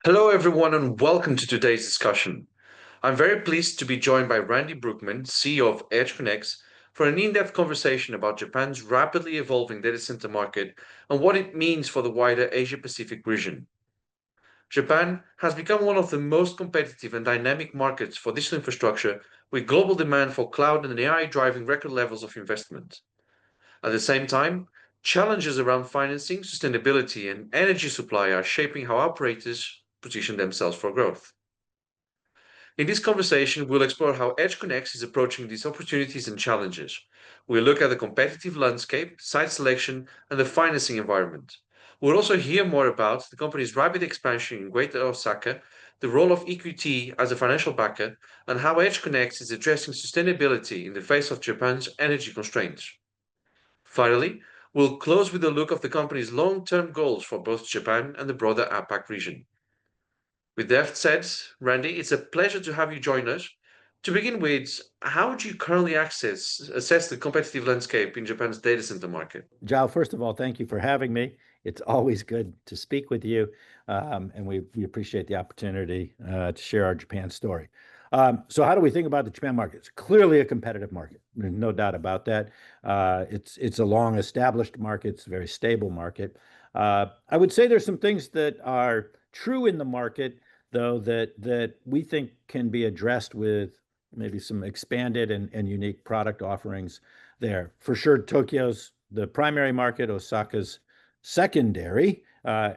Hello, everyone, and welcome to today's discussion. I'm very pleased to be joined by Randy Brouckman, CEO of EdgeConneX, for an in-depth conversation about Japan's rapidly evolving data center market and what it means for the wider Asia-Pacific region. Japan has become one of the most competitive and dynamic markets for digital infrastructure, with global demand for cloud and AI driving record levels of investment. At the same time, challenges around financing, sustainability, and energy supply are shaping how operators position themselves for growth. In this conversation, we'll explore how EdgeConneX is approaching these opportunities and challenges. We'll look at the competitive landscape, site selection, and the financing environment. We'll also hear more about the company's rapid expansion in Greater Osaka, the role of EQT as a financial backer, and how EdgeConneX is addressing sustainability in the face of Japan's energy constraints. Finally, we'll close with a look of the company's long-term goals for both Japan and the broader APAC region. With that said, Randy, it's a pleasure to have you join us. To begin with, how do you currently assess the competitive landscape in Japan's data center market? Joe, first of all, thank you for having me. It's always good to speak with you, and we appreciate the opportunity to share our Japan story. So how do we think about the Japan market? It's clearly a competitive market. There's no doubt about that. It's a long-established market. It's a very stable market. I would say there's some things that are true in the market, though, that we think can be addressed with maybe some expanded and unique product offerings there. For sure, Tokyo's the primary market, Osaka's secondary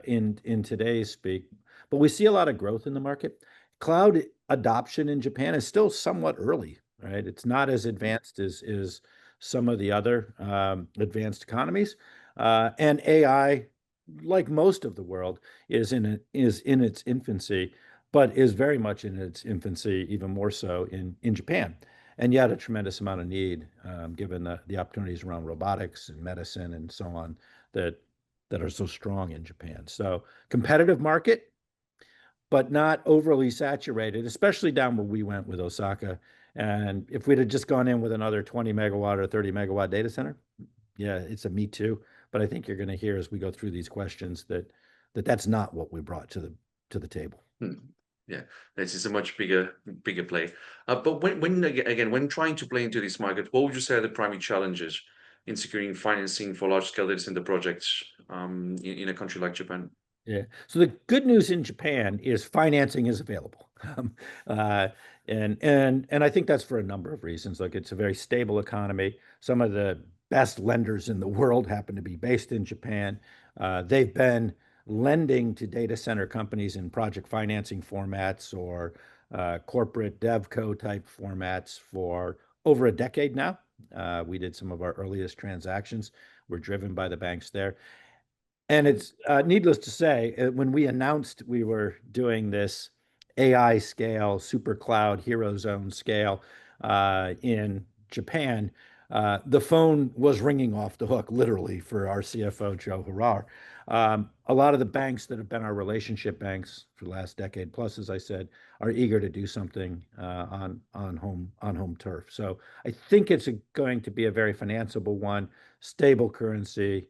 in today's speak, but we see a lot of growth in the market. Cloud adoption in Japan is still somewhat early, right? It's not as advanced as some of the other advanced economies. And AI, like most of the world, is in its infancy, but is very much in its infancy, even more so in Japan. And yet a tremendous amount of need, given the opportunities around robotics and medicine and so on that are so strong in Japan. So competitive market, but not overly saturated, especially down where we went with Osaka. And if we'd have just gone in with another 20 megawatt or 30 megawatt data center, yeah, it's a me too. But I think you're going to hear as we go through these questions that's not what we brought to the table. Yeah, this is a much bigger play. But when trying to play into this market, what would you say are the primary challenges in securing financing for large-scale data center projects in a country like Japan? Yeah. So the good news in Japan is financing is available. And I think that's for a number of reasons. Like, it's a very stable economy. Some of the best lenders in the world happen to be based in Japan. They've been lending to data center companies in project financing formats or corporate devco type formats for over a decade now. We did some of our earliest transactions. We're driven by the banks there. And it's needless to say, when we announced we were doing this AI scale, super cloud, hero zone scale in Japan, the phone was ringing off the hook, literally, for our CFO, Joe Harar. A lot of the banks that have been our relationship banks for the last decade plus, as I said, are eager to do something on home turf. So I think it's going to be a very financeable one, stable currency,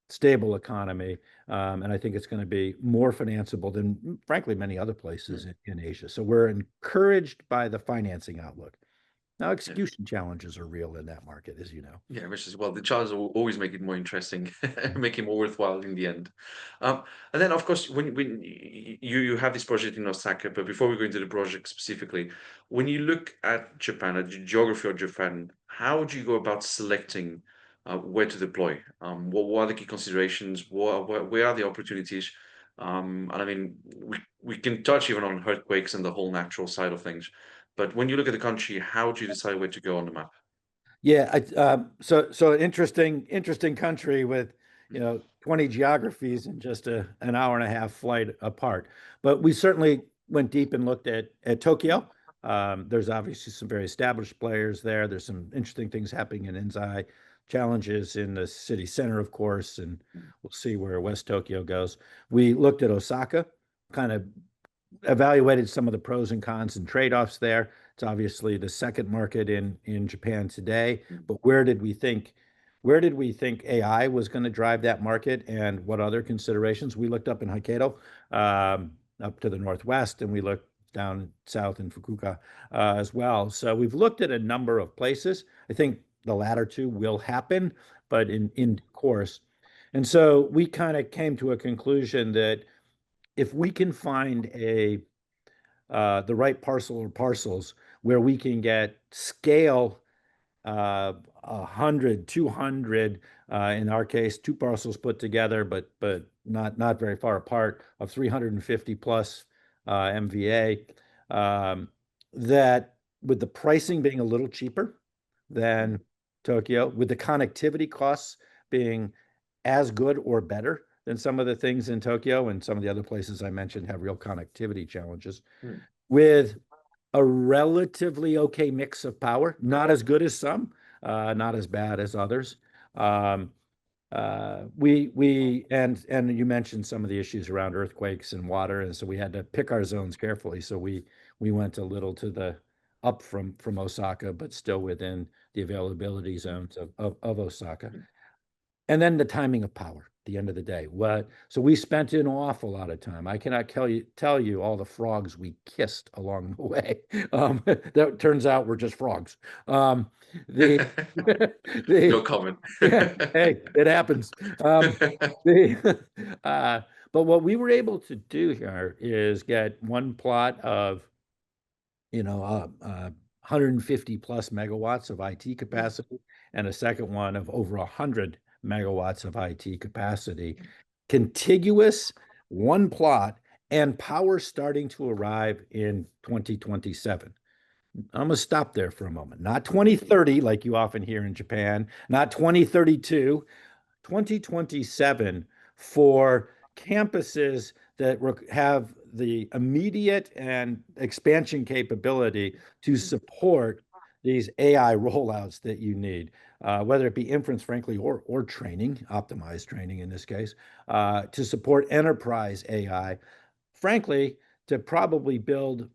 stable economy, and I think it's going to be more financeable than, frankly, many other places in Asia. So we're encouraged by the financing outlook. Now, execution challenges are real in that market, as you know. Yeah, which is, well, the challenges will always make it more interesting and make it more worthwhile in the end. And then, of course, when you have this project in Osaka, but before we go into the project specifically, when you look at Japan, at the geography of Japan, how do you go about selecting where to deploy? What are the key considerations? Where are the opportunities? And I mean, we can touch even on earthquakes and the whole natural side of things. But when you look at the country, how do you decide where to go on the map? Yeah, so interesting country with 20 geographies and just an hour and a half flight apart. But we certainly went deep and looked at Tokyo. There's obviously some very established players there. There's some interesting things happening in Enzai, challenges in the city center, of course, and we'll see where West Tokyo goes. We looked at Osaka, kind of evaluated some of the pros and cons and trade-offs there. It's obviously the second market in Japan today, but where did we think where did we think AI was going to drive that market and what other considerations? We looked up in Hokkaido, up to the northwest, and we looked down south in Fukuoka as well. So we've looked at a number of places. I think the latter two will happen, but in course. And so we kind of came to a conclusion that if we can find the right parcel or parcels where we can get scale 100, 200, in our case, two parcels put together, but not very far apart, of 350 plus MVA. That with the pricing being a little cheaper than Tokyo, with the connectivity costs being as good or better than some of the things in Tokyo, and some of the other places I mentioned have real connectivity challenges, Mm. with a relatively okay mix of power, not as good as some, not as bad as others. Um, and you mentioned some of the issues around earthquakes and water, and so we had to pick our zones carefully. So we went a little to the up from Osaka, but still within the availability zones of Osaka. And then the timing of power at the end of the day. So we spent an awful lot of time. I cannot tell you all the frogs we kissed along the way. That turns out we're just frogs. The No the comment. Yeah, hey, it happens. The but what we were able to do here is get one plot of 150 plus megawatts of IT capacity, and a second one of over 100 megawatts of IT capacity, contiguous, one plot, and power starting to arrive in 2027. I'm going to stop there for a moment. Not 2030, like you often hear in Japan, not 2032, 2027 for campuses that have the immediate and expansion capability to support these AI rollouts that you need, whether it be inference, frankly, or training, optimized training in this case, to support enterprise AI, frankly, to properly build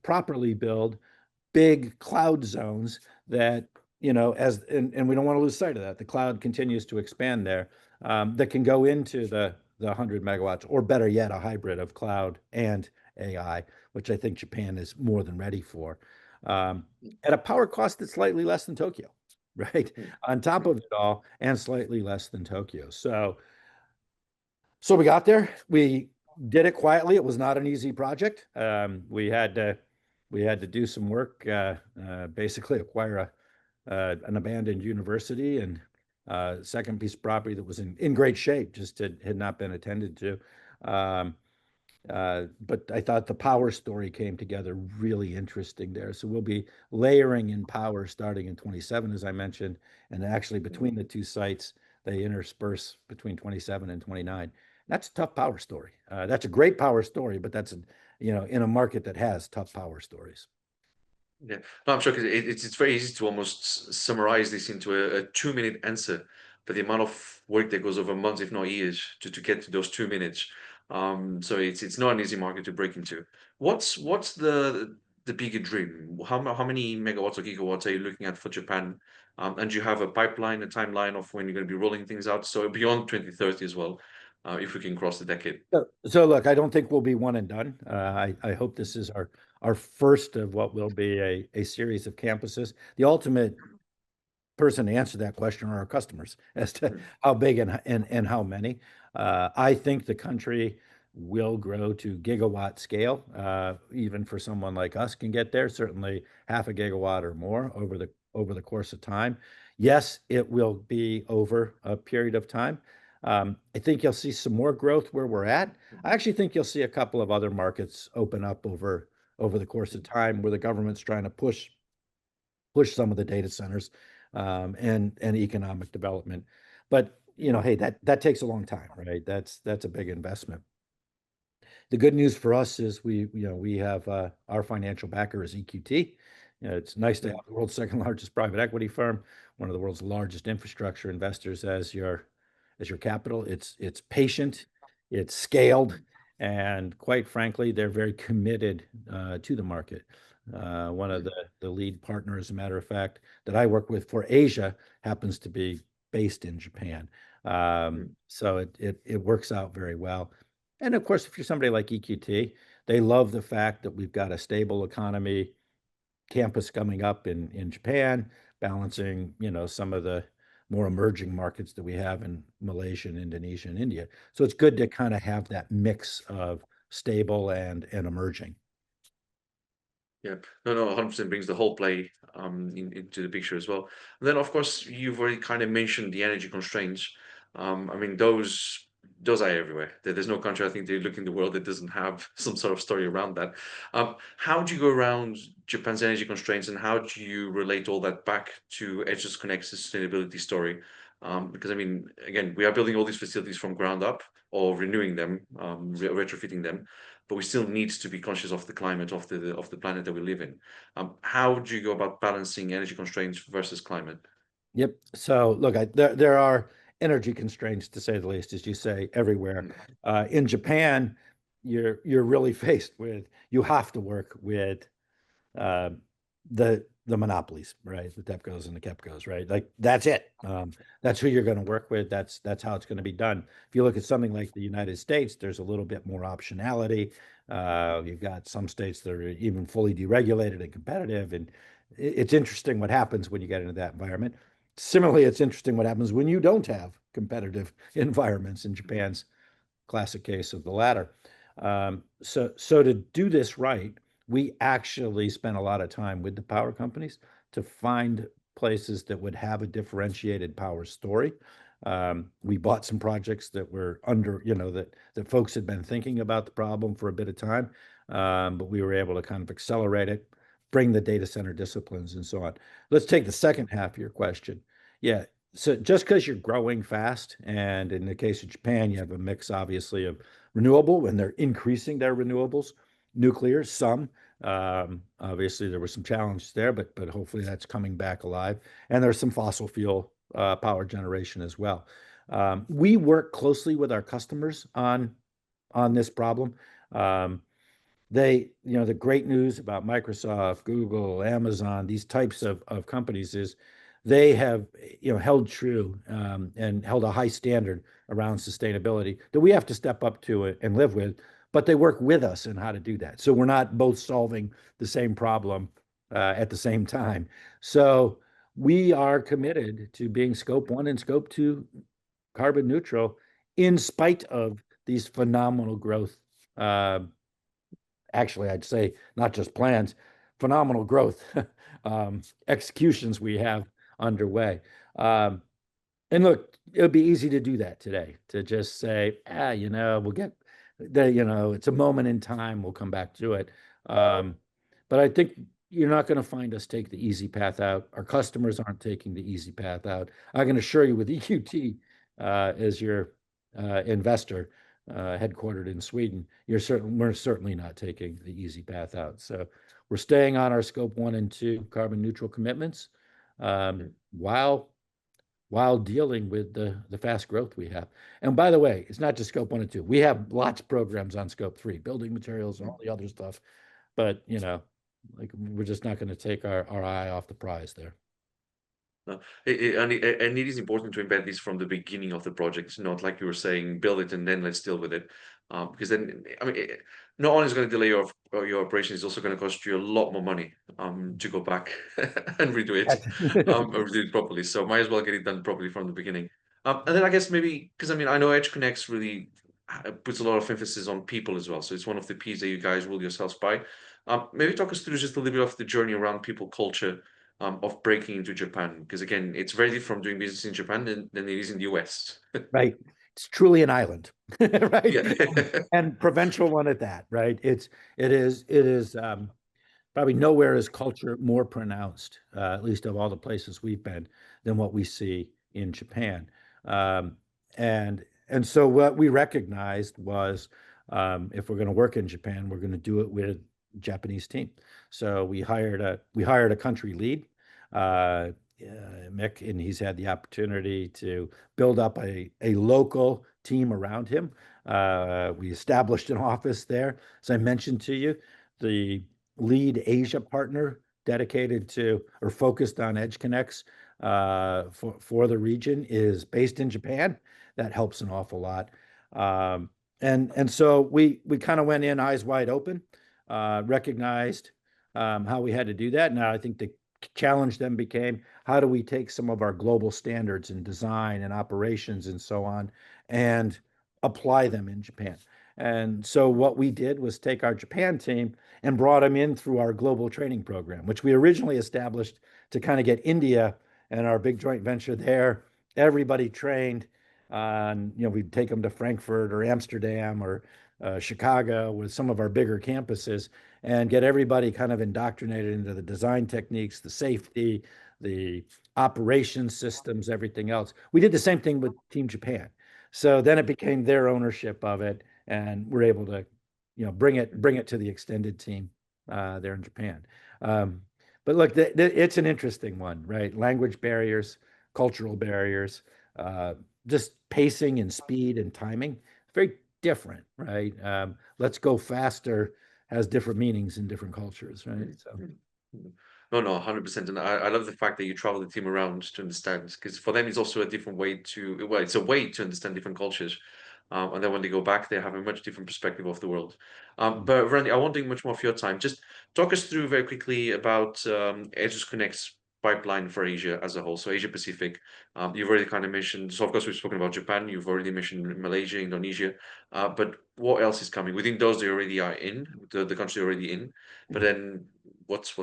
big cloud zones that, and we don't want to lose sight of that. The cloud continues to expand there, that can go into the 100 megawatts, or better yet, a hybrid of cloud and AI, which I think Japan is more than ready for, at a power cost that's slightly less than Tokyo, right? On top of it all, and slightly less than Tokyo. So we got there. We did it quietly. It was not an easy project. We had to do some work, basically acquire an abandoned university, and second piece of property that was in great shape, just had not been attended to. Um, but I thought the power story came together really interesting there. So we'll be layering in power starting in 27, as I mentioned, and actually between the two sites, they intersperse between 27 and 29. That's a tough power story. That's a great power story, but that's in a market that has tough power stories. Yeah, no, I'm sure, because it's very easy to almost summarize this into a 2 minute answer, but the amount of work that goes over months, if not years, to get to those 2 minutes. So it's not an easy market to break into. What's the bigger dream? How many megawatts or gigawatts are you looking at for Japan? And do you have a pipeline, a timeline of when you're going to be rolling things out? So beyond 2030 as well, if we can cross the decade. So look, I don't think we'll be one and done. I hope this is our first of what will be a series of campuses. The ultimate person to answer that question are our customers as to how big and how many. I think the country will grow to gigawatt scale. Even for someone like us can get there, certainly half a gigawatt or more over the course of time. Yes, it will be over a period of time. I think you'll see some more growth where we're at. I actually think you'll see a couple of other markets open up over the course of time, where the government's trying to push some of the data centers, and economic development. But hey, that takes a long time, right? That's a big investment. The good news for us is we have, our financial backer is EQT. It's nice to have the world's second largest private equity firm, one of the world's largest infrastructure investors as your capital. It's patient, it's scaled, and quite frankly, they're very committed to the market. One of the lead partners, as a matter of fact, that I work with for Asia happens to be based in Japan. Mm. So it works out very well. And of course, if you're somebody like EQT, they love the fact that we've got a stable economy campus coming up in Japan, balancing, some of the more emerging markets that we have in Malaysia and Indonesia and India. So it's good to kind of have that mix of stable and emerging. Yeah, no, 100% brings the whole play into the picture as well. And then, of course, you've already kind of mentioned the energy constraints. I mean, those are everywhere. There's no country, I think, they look in the world that doesn't have some sort of story around that. How do you go around Japan's energy constraints, and how do you relate all that back to EdgeConneX's sustainability story? Because I mean, again, we are building all these facilities from ground up or renewing them, retrofitting them, but we still need to be conscious of the climate of the planet that we live in. How do you go about balancing energy constraints versus climate? Yep. So look, there are energy constraints to say the least, as you say, everywhere. Mm. In Japan, you're really faced with you have to work with uh, the monopolies, right? The TEPCOs and the KEPCOs, right? Like that's it. That's who you're going to work with. That's how it's going to be done. If you look at something like the United States, there's a little bit more optionality. You've got some states that are even fully deregulated and competitive, and it's interesting what happens when you get into that environment. Similarly, it's interesting what happens when you don't have competitive environments. In Japan's classic case of the latter. So to do this right, we actually spent a lot of time with the power companies to find places that would have a differentiated power story. We bought some projects that were under, that folks had been thinking about the problem for a bit of time, but we were able to kind of accelerate it, bring the data center disciplines and so on. Let's take the second half of your question. Yeah, so just because you're growing fast, and in the case of Japan, you have a mix, obviously, of renewable, and they're increasing their renewables, nuclear, some. Obviously, there were some challenges there, but hopefully that's coming back alive. And there's some fossil fuel power generation as well. We work closely with our customers on this problem. Um, the great news about Microsoft, Google, Amazon, these types of companies is they have, held true and held a high standard around sustainability that we have to step up to it and live with, but they work with us in how to do that. So we're not both solving the same problem at the same time. So we are committed to being scope one and scope two carbon neutral in spite of these phenomenal growth actually, I'd say not just plans, phenomenal growth executions we have underway. Um, and look, it would be easy to do that today, to just say, we'll get it's a moment in time, we'll come back to it. But I think you're not going to find us take the easy path out. Our customers aren't taking the easy path out. I can assure you with EQT as your investor, headquartered in Sweden, we're certainly not taking the easy path out. So we're staying on our scope one and two carbon neutral commitments, while dealing with the fast growth we have. And by the way, it's not just scope one and two. We have lots of programs on scope three, building materials and all the other stuff. But like we're just not going to take our eye off the prize there. No, and it is important to embed this from the beginning of the project, not like you were saying, build it and then let's deal with it. Because then, I mean, not only is going to delay your operation, it's also going to cost you a lot more money to go back and redo it, or redo it properly. So might as well get it done properly from the beginning. And then I guess maybe, because I mean, I know EdgeConneX really puts a lot of emphasis on people as well. So it's one of the P's that you guys rule yourselves by. Maybe talk us through just a little bit of the journey around people culture of breaking into Japan? Because again, it's very different from doing business in Japan than it is in the US. Right. It's truly an island, right? Yeah. And provincial one at that, right? It is probably nowhere is culture more pronounced, at least of all the places we've been, than what we see in Japan. Um, and so what we recognized was, if we're going to work in Japan, we're going to do it with Japanese team. So we hired a country lead, uh, Mick, and he's had the opportunity to build up a local team around him. We established an office there. As I mentioned to you, the lead Asia partner dedicated to or focused on EdgeConneX for the region is based in Japan. That helps an awful lot. Um, and so we kind of went in eyes wide open, recognized how we had to do that. Now I think the challenge then became how do we take some of our global standards in design and operations and so on and apply them in Japan. And so what we did was take our Japan team and brought them in through our global training program, which we originally established to kind of get India and our big joint venture there, everybody trained on, we'd take them to Frankfurt or Amsterdam or Chicago with some of our bigger campuses and get everybody kind of indoctrinated into the design techniques, the safety, the operation systems, everything else. We did the same thing with Team Japan. So then it became their ownership of it, and we're able to, bring it to the extended team there in Japan. Um, but look, it's an interesting one, right? Language barriers, cultural barriers, just pacing and speed and timing, very different, right? Let's go faster has different meanings in different cultures, right? So, No, no, 100%. And I love the fact that you travel the team around to understand, because for them, it's also a different way to, well, it's a way to understand different cultures. And then when they go back, they have a much different perspective of the world. But Randy, I won't take much more of your time. Just talk us through very quickly about EdgeConneX pipeline for Asia as a whole. So Asia Pacific, you've already kind of mentioned, so of course we've spoken about Japan, you've already mentioned Malaysia, Indonesia, but what else is coming? Within those they already are in, the country they're already in, but then what's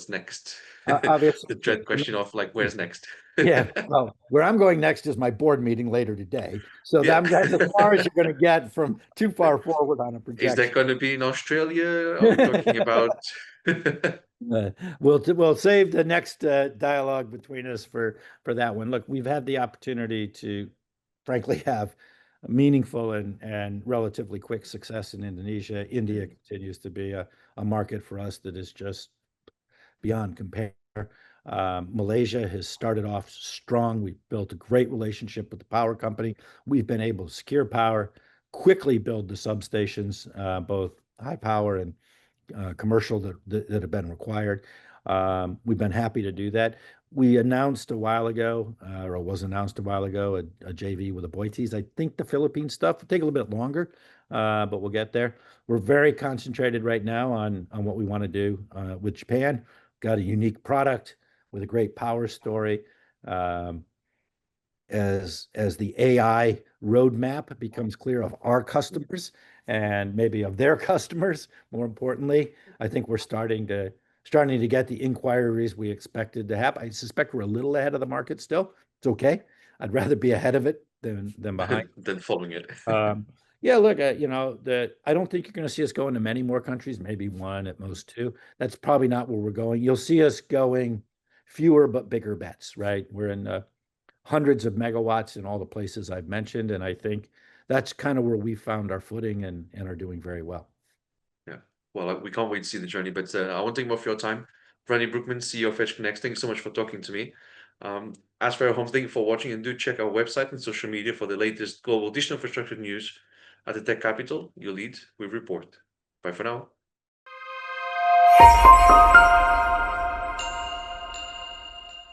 next? obviously, The dread question of like, where's next? yeah. Well, where I'm going next is my board meeting later today. So Yeah. that's as far as you're going to get from too far forward on a Is that projection. going to be in Australia? Are we talking about? We'll save the next dialogue between us for that one. Look, we've had the opportunity to, frankly, have meaningful and relatively quick success in Indonesia. India continues to be a market for us that is just beyond compare. Malaysia has started off strong. We've built a great relationship with the power company. We've been able to secure power, quickly build the substations, both high power and commercial that have been required. We've been happy to do that. We announced a while ago, or was announced a while ago, a JV with the Boites. I think the Philippine stuff will take a little bit longer, but we'll get there. We're very concentrated right now on what we want to do with Japan. Got a unique product with a great power story. Um, as the AI roadmap becomes clear of our customers and maybe of their customers, more importantly, I think we're starting to get the inquiries we expected to have. I suspect we're a little ahead of the market still. It's okay. I'd rather be ahead of it than behind. Than following it. Um, yeah, look, that I don't think you're going to see us go into many more countries, maybe one at most two. That's probably not where we're going. You'll see us going fewer but bigger bets, right? We're in hundreds of megawatts in all the places I've mentioned. And I think that's kind of where we found our footing and are doing very well. Yeah. Well, we can't wait to see the journey, but I won't take more of your time. Randy Brouckman, CEO of EdgeConneX, thank you so much for talking to me. As for your home, thank you for watching, and do check our website and social media for the latest global digital infrastructure news at the tech capital you lead, we report. Bye for now.